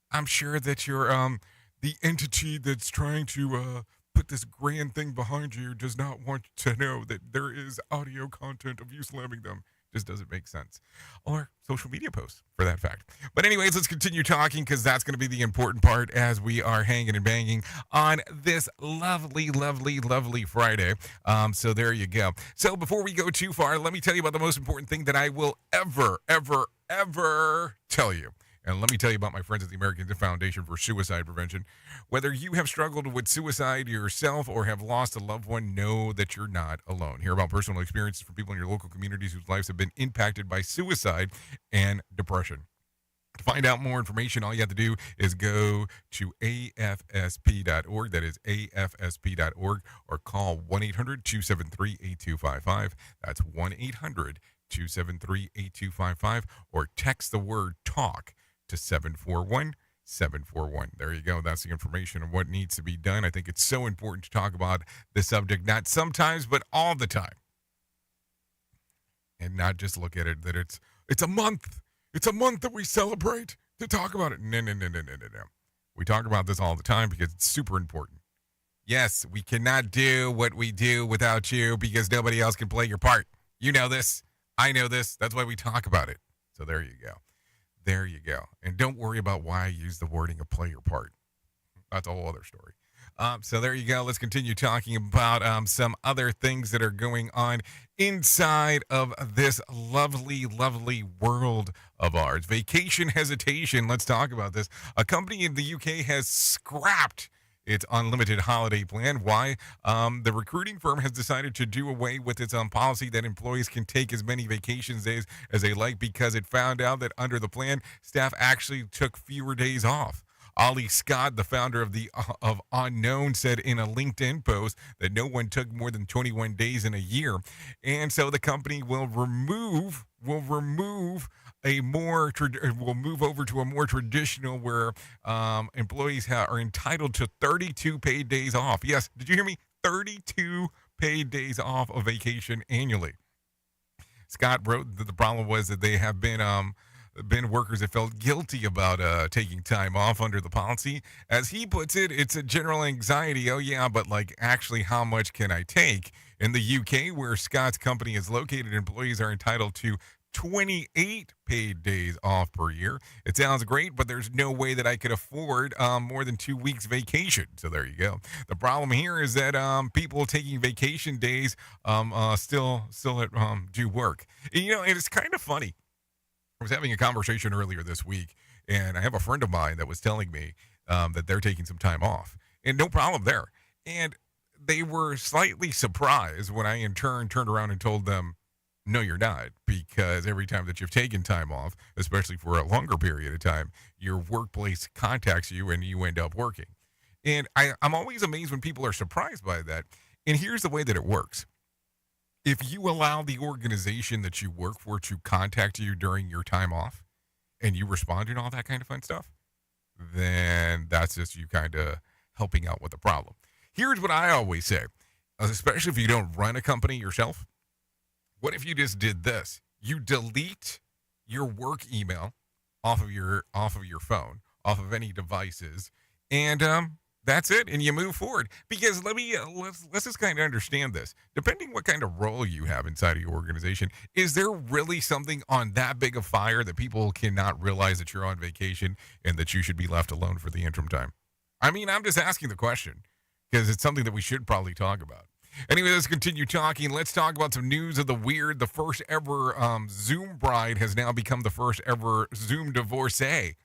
I'm sure that you're the entity that's trying to put this grand thing behind you does not want to know that there is audio content of you slamming them. Just doesn't make sense. Or social media posts, for that fact. But anyways, let's continue talking, because that's going to be the important part as we are hanging and banging on this lovely, lovely, lovely Friday. So there you go. So before we go too far, let me tell you about the most important thing that I will ever tell you. And let me tell you about my friends at the American Foundation for Suicide Prevention. Whether you have struggled with suicide yourself or have lost a loved one, know that you're not alone. Hear about personal experiences from people in your local communities whose lives have been impacted by suicide and depression. To find out more information, all you have to do is go to afsp.org. That is afsp.org, or call 1-800-273-8255. That's 1-800-273-8255, or text the word TALK to 741-741. There you go. That's the information on what needs to be done. I think it's so important to talk about the subject, not sometimes, but all the time. And not just look at it that it's a month. It's a month that we celebrate to talk about it. No. We talk about this all the time because it's super important. Yes, we cannot do what we do without you, because nobody else can play your part. You know this. I know this. That's why we talk about it. So there you go. There you go. And don't worry about why I use the wording of play your part. That's a whole other story. So there you go. Let's continue talking about some other things that are going on inside of this lovely, lovely world of ours. Vacation hesitation. Let's talk about this. A company in the UK has scrapped its unlimited holiday plan. Why? The recruiting firm has decided to do away with its policy that employees can take as many vacation days as they like, because it found out that under the plan, staff actually took fewer days off. Ollie Scott, the founder of Unknown, said in a LinkedIn post that no one took more than 21 days in a year, and so the company will move over to a more traditional where employees are entitled to 32 paid days off. Yes, did you hear me? 32 paid days off of vacation annually. Scott wrote that the problem was that they have been workers that felt guilty about taking time off under the policy. As he puts it, it's a general anxiety. Oh yeah, but actually how much can I take? In the UK, where Scott's company is located, employees are entitled to 28 paid days off per year. It sounds great, but there's no way that I could afford more than 2 weeks vacation. So there you go. The problem here is that people taking vacation days still do work. And, it's kind of funny. I was having a conversation earlier this week, and I have a friend of mine that was telling me that they're taking some time off, and no problem there. And they were slightly surprised when I in turn turned around and told them, no, you're not, because every time that you've taken time off, especially for a longer period of time, your workplace contacts you and you end up working. And I'm always amazed when people are surprised by that. And here's the way that it works. If you allow the organization that you work for to contact you during your time off and you respond and all that kind of fun stuff, then that's just you kind of helping out with the problem. Here's what I always say, especially if you don't run a company yourself. What if you just did this? You delete your work email off of your phone, off of any devices, and that's it, and you move forward. Because let's just kind of understand this. Depending what kind of role you have inside of your organization, is there really something on that big of fire that people cannot realize that you're on vacation and that you should be left alone for the interim time? I mean, I'm just asking the question because it's something that we should probably talk about. Anyway, let's continue talking. Let's talk about some news of the weird. The first ever Zoom bride has now become the first ever Zoom divorcee.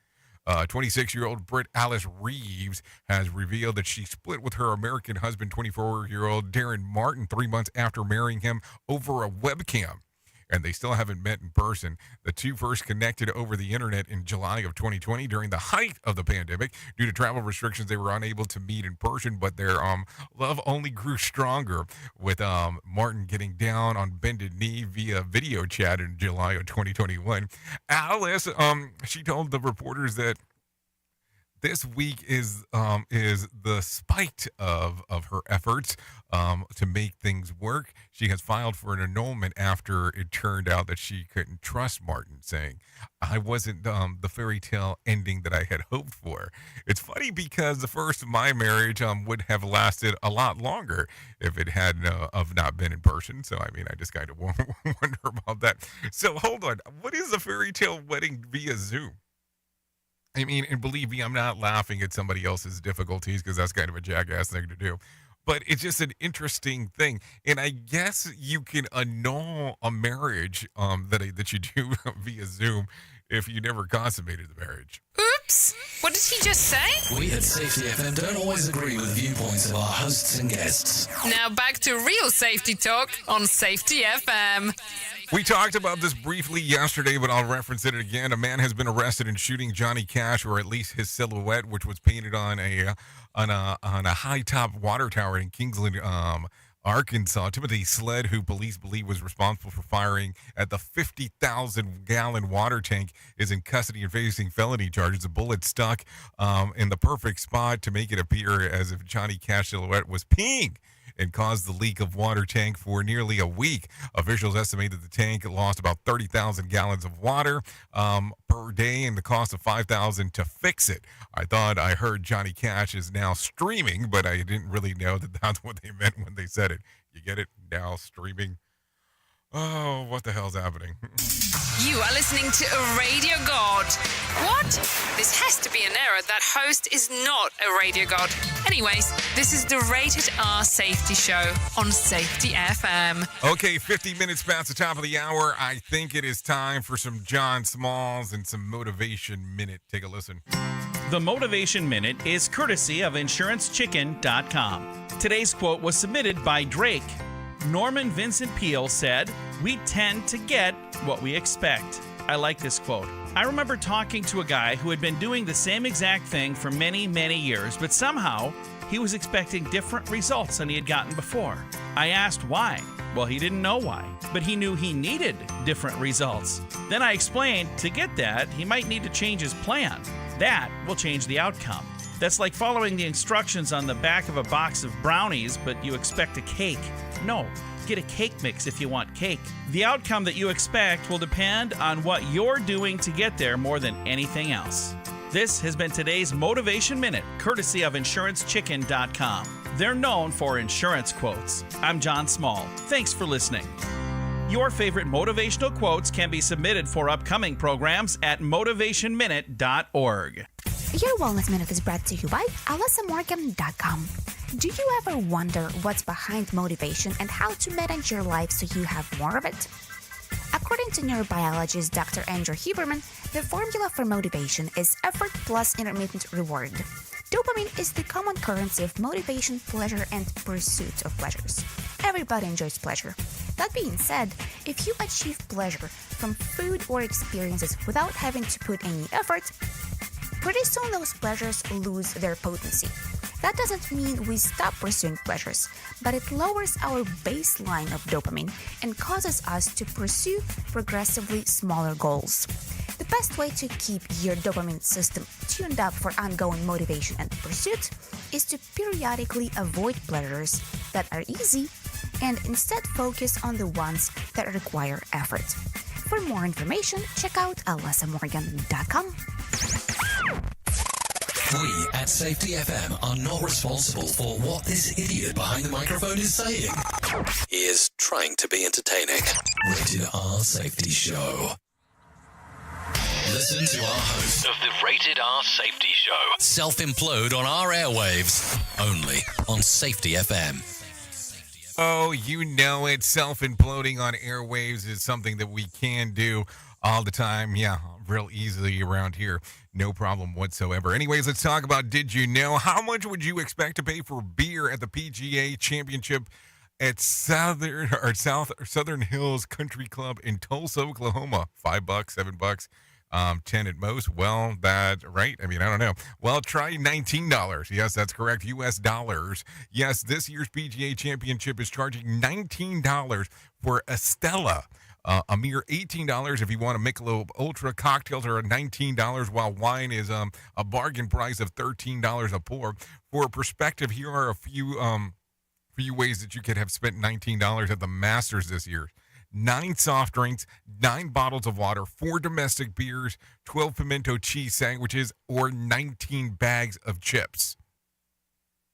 26-year-old Brit Alice Reeves has revealed that she split with her American husband, 24-year-old Darren Martin, 3 months after marrying him over a webcam. And they still haven't met in person. The two first connected over the internet in July of 2020 during the height of the pandemic. Due to travel restrictions, they were unable to meet in person, but their love only grew stronger with Martin getting down on bended knee via video chat in July of 2021. Alice, she told the reporters that this week is the spite of her efforts to make things work. She has filed for an annulment after it turned out that she couldn't trust Martin, saying, "I wasn't the fairy tale ending that I had hoped for." It's funny because the first of my marriage would have lasted a lot longer if it had not been in person. So, I mean, I just kind of wonder about that. So, hold on. What is a fairy tale wedding via Zoom? I mean, and believe me, I'm not laughing at somebody else's difficulties because that's kind of a jackass thing to do. But it's just an interesting thing. And I guess you can annul a marriage that you do via Zoom if you never consummated the marriage. Oops! What did he just say? We at Safety FM don't always agree with viewpoints of our hosts and guests. Now back to real safety talk on Safety FM. We talked about this briefly yesterday, but I'll reference it again. A man has been arrested in shooting Johnny Cash, or at least his silhouette, which was painted on a high-top water tower in Kingsland, Arkansas. Timothy Sled, who police believe was responsible for firing at the 50,000-gallon water tank, is in custody and facing felony charges. The bullet stuck in the perfect spot to make it appear as if Johnny Cash silhouette was peeing and caused the leak of water tank for nearly a week. Officials estimate that the tank lost about 30,000 gallons of water per day, and the cost of $5,000 to fix it. I thought I heard Johnny Cash is now streaming, but I didn't really know that that's what they meant when they said it. You get it? Now streaming. Oh, what the hell's happening? You are listening to a radio god. What? This has to be an error. That host is not a radio god. Anyways, this is the Rated R Safety Show on Safety FM. Okay, 50 minutes past the top of the hour. I think it is time for some John Smalls and some Motivation Minute. Take a listen. The Motivation Minute is courtesy of InsuranceChicken.com. Today's quote was submitted by Drake. Norman Vincent Peale said, "We tend to get what we expect." I like this quote. I remember talking to a guy who had been doing the same exact thing for many, many years, but somehow he was expecting different results than he had gotten before. I asked why. Well, he didn't know why, but he knew he needed different results. Then I explained to get that, he might need to change his plan. That will change the outcome. That's like following the instructions on the back of a box of brownies, but you expect a cake. No, get a cake mix if you want cake. The outcome that you expect will depend on what you're doing to get there more than anything else. This has been today's Motivation Minute, courtesy of InsuranceChicken.com. They're known for insurance quotes. I'm John Small. Thanks for listening. Your favorite motivational quotes can be submitted for upcoming programs at motivationminute.org. Your Wellness Minute is brought to you by AlysaMorgan.com. Do you ever wonder what's behind motivation and how to manage your life so you have more of it? According to neurobiologist Dr. Andrew Huberman, the formula for motivation is effort plus intermittent reward. Dopamine is the common currency of motivation, pleasure, and pursuit of pleasures. Everybody enjoys pleasure. That being said, if you achieve pleasure from food or experiences without having to put any effort, pretty soon those pleasures lose their potency. That doesn't mean we stop pursuing pleasures, but it lowers our baseline of dopamine and causes us to pursue progressively smaller goals. The best best way to keep your dopamine system tuned up for ongoing motivation and pursuit is to periodically avoid pleasures that are easy and instead focus on the ones that require effort. For more information, check out alessamorgan.com. We at Safety FM are not responsible for what this idiot behind the microphone is saying. He is trying to be entertaining. Rated R Safety Show. Listen to our host of the Rated R Safety Show self-implode on our airwaves, only on Safety FM. Oh, you know it. Self-imploding on airwaves is something that we can do all the time. Yeah, real easily around here. No problem whatsoever. Anyways, let's talk about Did You Know? How much would you expect to pay for beer at the PGA Championship at Southern Hills Country Club in Tulsa, Oklahoma? $5, $7, 10 at most. Well, that's right. I mean, I don't know. Well, try $19. Yes, that's correct. US dollars. Yes, this year's PGA Championship is charging $19 for a Stella. A mere $18 if you want a Michelob Ultra. Cocktails are $19, while wine is a bargain price of $13 a pour. For perspective, here are a few ways that you could have spent $19 at the Masters this year. 9 soft drinks, 9 bottles of water, 4 domestic beers, 12 pimento cheese sandwiches, or 19 bags of chips.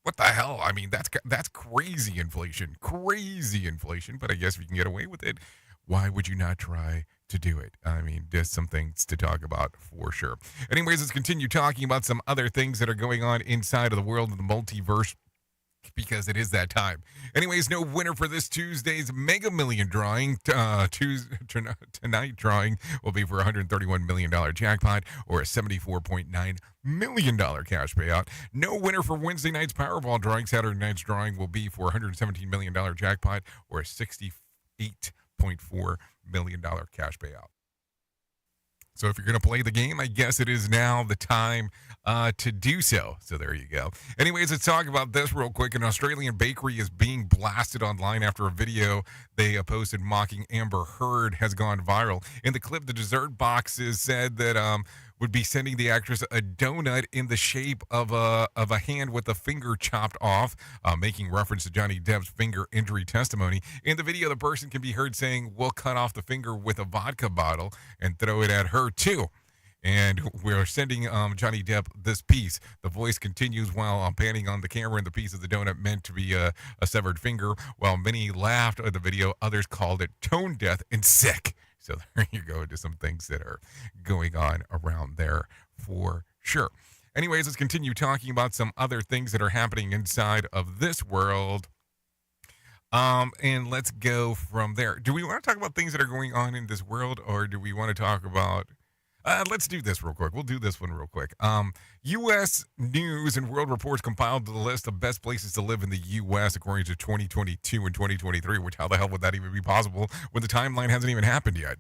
What the hell? I mean, that's crazy inflation. Crazy inflation, but I guess we can get away with it. Why would you not try to do it? I mean, just some things to talk about for sure. Anyways, let's continue talking about some other things that are going on inside of the world of the multiverse, because it is that time. Anyways, no winner for this Tuesday's Mega Million drawing. Tonight drawing will be for a $131 million jackpot or a $74.9 million cash payout. No winner for Wednesday night's Powerball drawing. Saturday night's drawing will be for a $117 million jackpot or a $68.4 million cash payout. So if you're going to play the game, I guess it is now the time to do so. So there you go. Anyways, let's talk about this real quick. An Australian bakery is being blasted online after a video they posted mocking Amber Heard has gone viral. In the clip, the dessert boxes said that would be sending the actress a donut in the shape of a hand with a finger chopped off, making reference to Johnny Depp's finger injury testimony. In the video, the person can be heard saying, "We'll cut off the finger with a vodka bottle and throw it at her too. And we're sending Johnny Depp this piece." The voice continues while panning on the camera, and the piece of the donut meant to be a severed finger. While many laughed at the video, others called it tone deaf and sick. So there you go, to some things that are going on around there for sure. Anyways, let's continue talking about some other things that are happening inside of this world. And let's go from there. Do we want to talk about things that are going on in this world, or do we want to talk about... let's do this real quick. We'll do this one real quick. U.S. News and World Reports compiled the list of best places to live in the U.S. according to 2022 and 2023, which how the hell would that even be possible when the timeline hasn't even happened yet?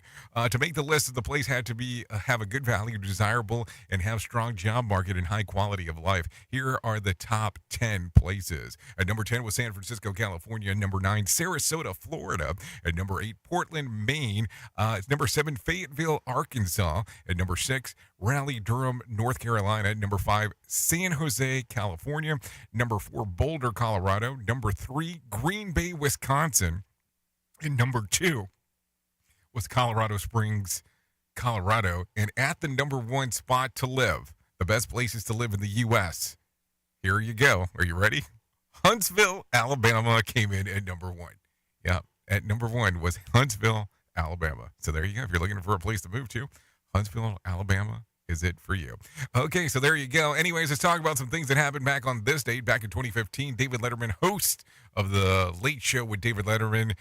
To make the list, the place had to be have a good value, desirable, and have strong job market and high quality of life. Here are the top 10 places. At number 10 was San Francisco, California. Number 9, Sarasota, Florida. At number 8, Portland, Maine. Number 7, Fayetteville, Arkansas. At number 6, Raleigh, Durham, North Carolina. Number 5, San Jose, California. Number 4, Boulder, Colorado. Number 3, Green Bay, Wisconsin. And number 2 was Colorado Springs, Colorado. And at the number 1 spot to live, the best places to live in the U.S., here you go. Are you ready? Huntsville, Alabama came in at number 1. Yeah, at number 1 was Huntsville, Alabama. So there you go. If you're looking for a place to move to, Huntsville, Alabama is it for you. Okay, so there you go. Anyways, let's talk about some things that happened back on this date. Back in 2015, David Letterman, host of The Late Show with David Letterman,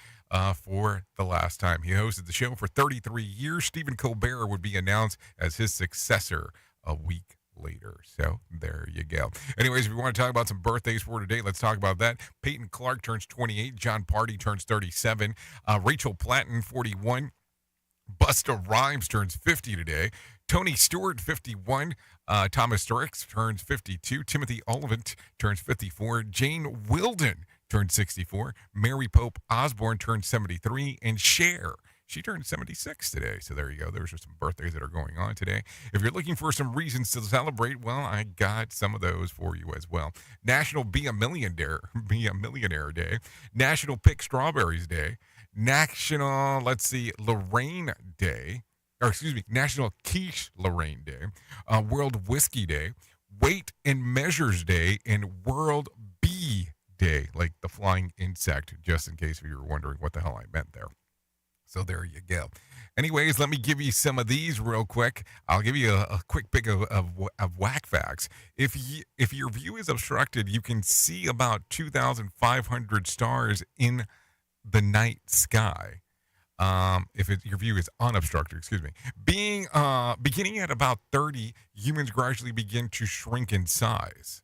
for the last time. He hosted the show for 33 years. Stephen Colbert would be announced as his successor a week later. So there you go. Anyways, if you want to talk about some birthdays for today, let's talk about that. Peyton Clark turns 28. John Party turns 37. Rachel Platten, 41. Busta Rhymes turns 50 today. Tony Stewart, 51. Thomas Ricks turns 52. Timothy Olyphant turns 54. Jane Wilden turns 64. Mary Pope Osborne turns 73. And Cher She turned 76 today. So there you go. There's just some birthdays that are going on today. If you're looking for some reasons to celebrate, well, I got some of those for you as well. National Be a Millionaire Day. National Pick Strawberries Day. National, Lorraine Day. National Quiche Lorraine Day. World Whiskey Day. Weight and Measures Day. And World Bee Day, like the flying insect, just in case if you were wondering what the hell I meant there. So there you go. Anyways, let me give you some of these real quick. I'll give you a quick pick of whack facts. If your view is obstructed, you can see about 2,500 stars in the night sky. Your view is unobstructed, beginning at about 30, humans gradually begin to shrink in size.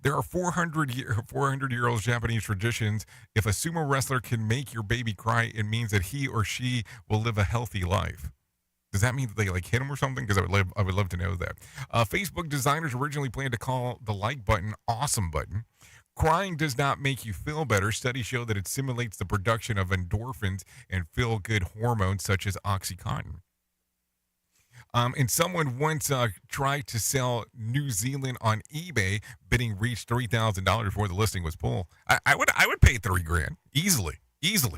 There are 400-year-old Japanese traditions. If a sumo wrestler can make your baby cry, it means that he or she will live a healthy life. Does that mean that they hit him or something? Because I would love to know that. Facebook designers originally planned to call the like button awesome button. Crying does not make you feel better. Studies show that it simulates the production of endorphins and feel-good hormones such as OxyContin. And someone once tried to sell New Zealand on eBay. Bidding reached $3,000 before the listing was pulled. I would pay $3,000 easily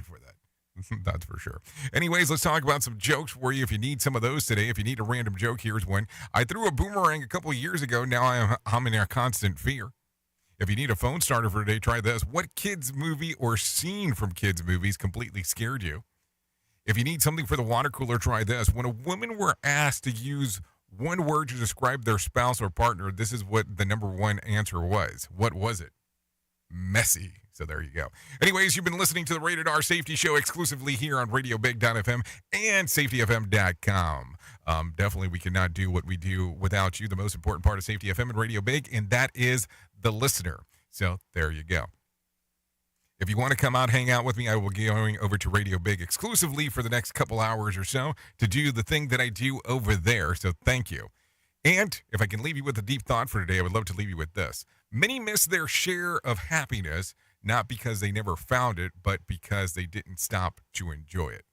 for that. That's for sure. Anyways, let's talk about some jokes for you if you need some of those today. If you need a random joke, here's one. I threw a boomerang a couple of years ago. Now I'm in a constant fear. If you need a phone starter for today, try this. What kids movie or scene from kids movies completely scared you? If you need something for the water cooler, try this. When a woman were asked to use one word to describe their spouse or partner, this is what the number one answer was. What was it? Messy. So there you go. Anyways, you've been listening to the Rated R Safety Show exclusively here on RadioBig.fm and SafetyFM.com. Definitely, we cannot do what we do without you. The most important part of Safety FM and Radio Big, and that is the listener. So there you go. If you want to come out, hang out with me, I will be going over to Radio Big exclusively for the next couple hours or so to do the thing that I do over there. So thank you. And if I can leave you with a deep thought for today, I would love to leave you with this. Many miss their share of happiness, not because they never found it, but because they didn't stop to enjoy it.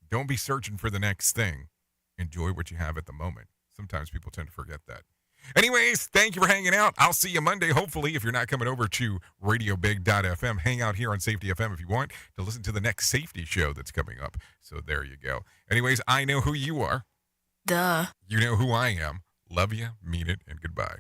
Don't be searching for the next thing. Enjoy what you have at the moment. Sometimes people tend to forget that. Anyways, thank you for hanging out. I'll see you Monday, hopefully, if you're not coming over to RadioBig.fm. Hang out here on Safety FM if you want to listen to the next safety show that's coming up. So there you go. Anyways, I know who you are. Duh. You know who I am. Love you, mean it, and goodbye.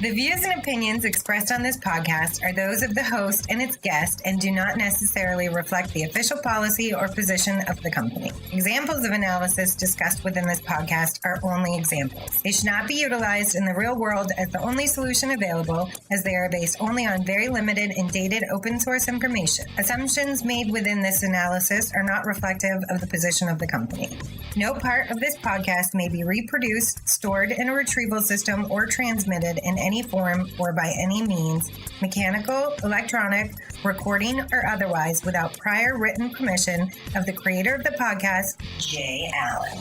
The views and opinions expressed on this podcast are those of the host and its guest and do not necessarily reflect the official policy or position of the company. Examples of analysis discussed within this podcast are only examples. They should not be utilized in the real world as the only solution available, as they are based only on very limited and dated open source information. Assumptions made within this analysis are not reflective of the position of the company. No part of this podcast may be reproduced, stored in a retrieval system, or transmitted in any form or by any means, mechanical, electronic, recording, or otherwise, without prior written permission of the creator of the podcast, Jay Allen.